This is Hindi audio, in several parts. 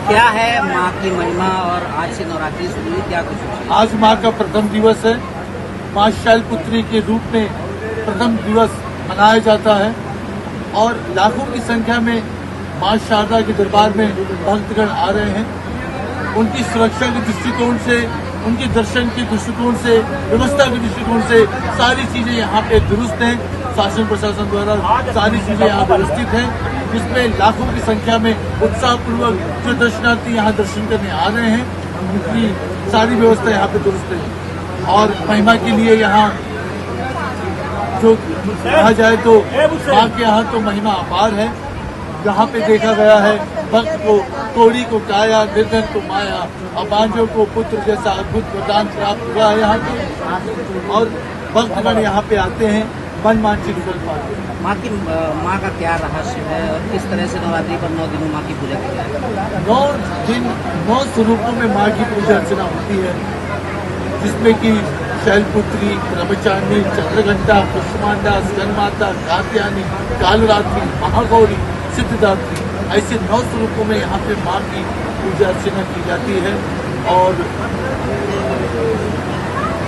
क्या है माँ की महिमा और आज से नवरात्रि शुरू हुई, क्या कुछ? आज माँ का प्रथम दिवस है। माँ शैलपुत्री के रूप में प्रथम दिवस मनाया जाता है और लाखों की संख्या में माँ शारदा के दरबार में भक्तगण आ रहे हैं। उनकी सुरक्षा के दृष्टिकोण से, उनके दर्शन के दृष्टिकोण से, व्यवस्था के दृष्टिकोण से सारी चीजें यहाँ पे दुरुस्त हैं। शासन प्रशासन द्वारा सारी चीजें यहाँ व्यवस्थित हैं, जिसमें लाखों की संख्या में उत्साहपूर्वक जो दर्शनार्थी यहाँ दर्शन करने आ रहे हैं, उनकी सारी व्यवस्था यहाँ पे दुरुस्त है। और महिमा के लिए यहाँ जो कहा जाए तो माँ के यहाँ तो महिमा अपार है। यहाँ पे देखा गया है भक्त को कोड़ी को काया, निर्धन को माया, अबांझों को पुत्र जैसा अद्भुत वरदान प्राप्त हुआ है यहाँ पे। और भक्तगण यहाँ पे आते हैं, मन मानसिक फल पाते हैं। माँ का क्या रहस्य है और किस तरह से नवरात्रि पर 9 दिनों माँ की पूजा की जाती है? 9 दिन 9 स्वरूपों में माँ की पूजा अर्चना होती है, जिसमें कि शैलपुत्री, ब्रह्मचारिणी, चंद्रघंटा, पुष्पमांडा, स्कंदमाता, कात्यायनी, कालरात्रि, महागौरी, सिद्धदात्री, ऐसे 9 स्वरूपों में यहाँ पे माँ की पूजा अर्चना की जाती है। और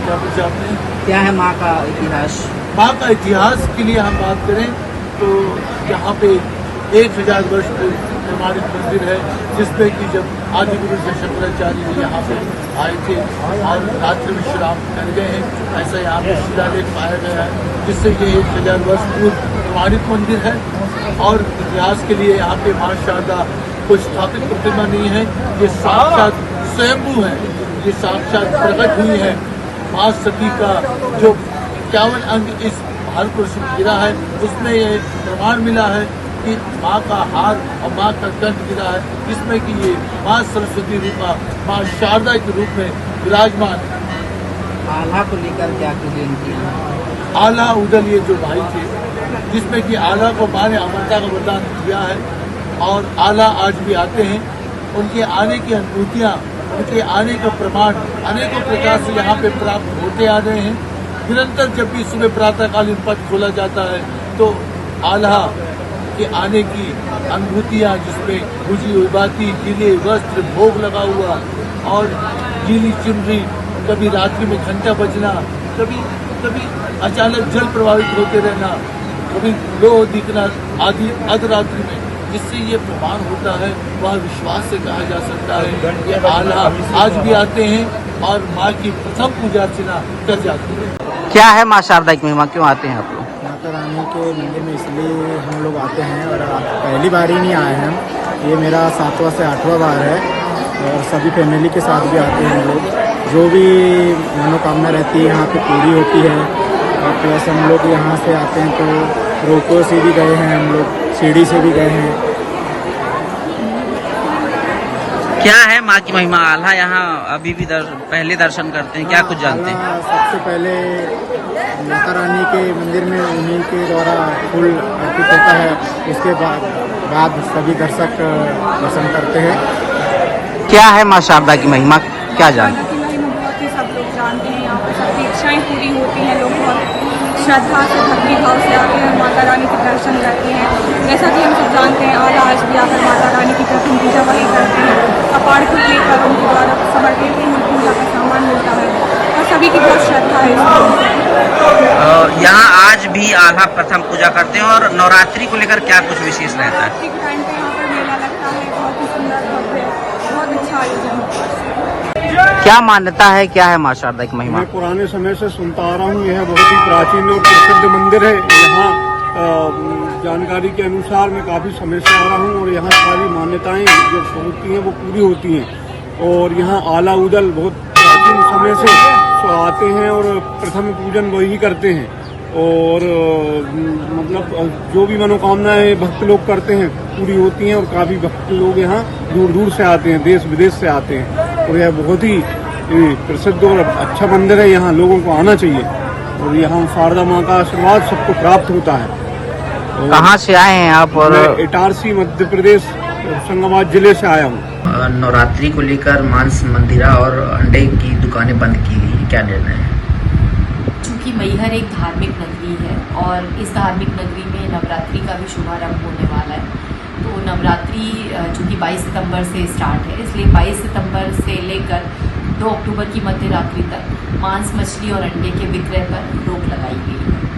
क्या पूछा आपने? क्या है माँ का इतिहास? माँ का इतिहास के लिए हम बात करें तो यहाँ पे 1000 वर्ष पूर्व प्रमाणित मंदिर है, जिसमें कि जब आदि गुरु शंकराचार्य जी यहाँ पे आए थे और रात्रि विश्राम कर गए हैं, ऐसा यहाँ पे शिलालेख पाया गया है, जिससे ये 1000 वर्ष पूर्व प्रमाणित मंदिर है। और इतिहास के लिए यहाँ पे माँ शारदा कोई स्थापित प्रतिमा नहीं है, ये साक्षात स्वयंभू है, ये साक्षात प्रकट हुई है। माँ सती का जो 51 अंग इस भारतवर्ष में गिरा है, उसमें ये प्रमाण मिला है कि माँ का हार और माँ का कंठ गिरा है, जिसमें कि ये माँ सरस्वती रूपा माँ शारदा के रूप में विराजमान है। आल्हा को लेकर क्या कुछ इनकी? आल्हा उदल ये जो भाई थे, जिसमें कि आल्हा को माँ ने अमरता का वरदान दिया है और आल्हा आज भी आते हैं। उनके आने की अनुभूतियाँ, उनके आने का प्रमाण अनेकों प्रकार से यहाँ पे प्राप्त होते आ रहे हैं। निरंतर जब भी सुबह प्रातःकालीन पथ खोला जाता है तो आल्हा के आने की अनुभूतियाँ, जिसमें भुजी हुई बाती, गीले वस्त्र, भोग लगा हुआ और गीली चुनरी, कभी रात्रि में घंटा बजना, कभी कभी अचानक जल प्रभावित होते रहना, कभी लोह दिखना आदि अर्धरात्रि में, जिससे ये प्रमाण होता है, वह विश्वास से कहा जा सकता है कि आल्हा आज भी आते हैं और माँ की प्रथम पूजा अर्चना कर जाती है। क्या है माँ शारदा की महिमा, क्यों आते हैं आप लोग? माता रानी के मंदिर में इसलिए हम लोग आते हैं और पहली बार ही नहीं आए हैं हम, ये मेरा 7वां से 8वां बार है और सभी फैमिली के साथ भी आते हैं हम लोग। जो भी मनोकामना रहती है यहाँ पे पूरी होती है। और प्लस हम लोग यहाँ से आते हैं तो रोपवे से भी गए हैं, हम लोग सीढ़ी से भी गए हैं। क्या है माँ की महिमा? आल्हा यहाँ अभी भी पहले दर्शन करते हैं, क्या कुछ जानते हैं? सबसे पहले माता रानी के मंदिर में उन्हीं के द्वारा फूल अर्पित होता है, उसके बाद सभी दर्शक दर्शन करते हैं। क्या है माँ शारदा की महिमा, क्या जानते हैं? माता की महिमा बहुत ही सब लोग जानते हैं। यहाँ पर सबकी इच्छाएं पूरी होती हैं, लोग बहुत श्रद्धा से, भक्ति भाव से आते हैं, माता रानी के दर्शन करते हैं। जैसा कि हम सब जानते हैं, आज भी आकर माता रानी की प्रथम पूजा वही करते हैं। कपाड़ को लेकर उनके द्वारा समर्पित पूजा का सामान मिलता है और सभी की बहुत श्रद्धा है। यहाँ आज भी आल्हा प्रथम पूजा करते हैं और नवरात्रि को लेकर क्या कुछ विशेष रहता है? नवरात्रि के टाइम पे यहाँ पर मेला लगता है, बहुत ही सुंदर, भव्य, बहुत अच्छा आयोजन होता है। क्या मान्यता है, क्या है माँ शारदा की महिमा? मैं पुराने समय से सुनता आ रहा हूँ, यह बहुत ही प्राचीन और प्रसिद्ध मंदिर है। यहाँ जानकारी के अनुसार मैं काफ़ी समय से आ रहा हूँ और यहाँ सारी मान्यताएं जो होती हैं वो पूरी होती हैं। और यहाँ आला उदल बहुत प्राचीन समय से आते हैं और प्रथम पूजन वही करते हैं। और मतलब जो भी मनोकामनाएं भक्त लोग करते हैं पूरी होती हैं और काफ़ी भक्त लोग यहाँ दूर दूर से आते हैं, देश विदेश से आते हैं। और यह बहुत ही प्रसिद्ध और अच्छा मंदिर है, यहाँ लोगों को आना चाहिए और यहाँ शारदा माँ का आशीर्वाद सबको प्राप्त होता है। कहाँ से आए हैं आप? और इटारसी मध्य प्रदेश होशंगाबाद जिले से आया हूँ। नवरात्रि को लेकर मांस मंदिरा और अंडे की दुकानें बंद की गई, क्या निर्णय है? चूँकि मैहर एक धार्मिक नगरी है और इस धार्मिक नगरी में नवरात्रि का भी शुभारंभ होने वाला है, तो नवरात्रि चूँकि 22 सितंबर से स्टार्ट है, इसलिए 22 सितंबर से लेकर 2 अक्टूबर की मध्य रात्रि तक मांस, मछली और अंडे के विक्रय पर रोक लगाई गई है।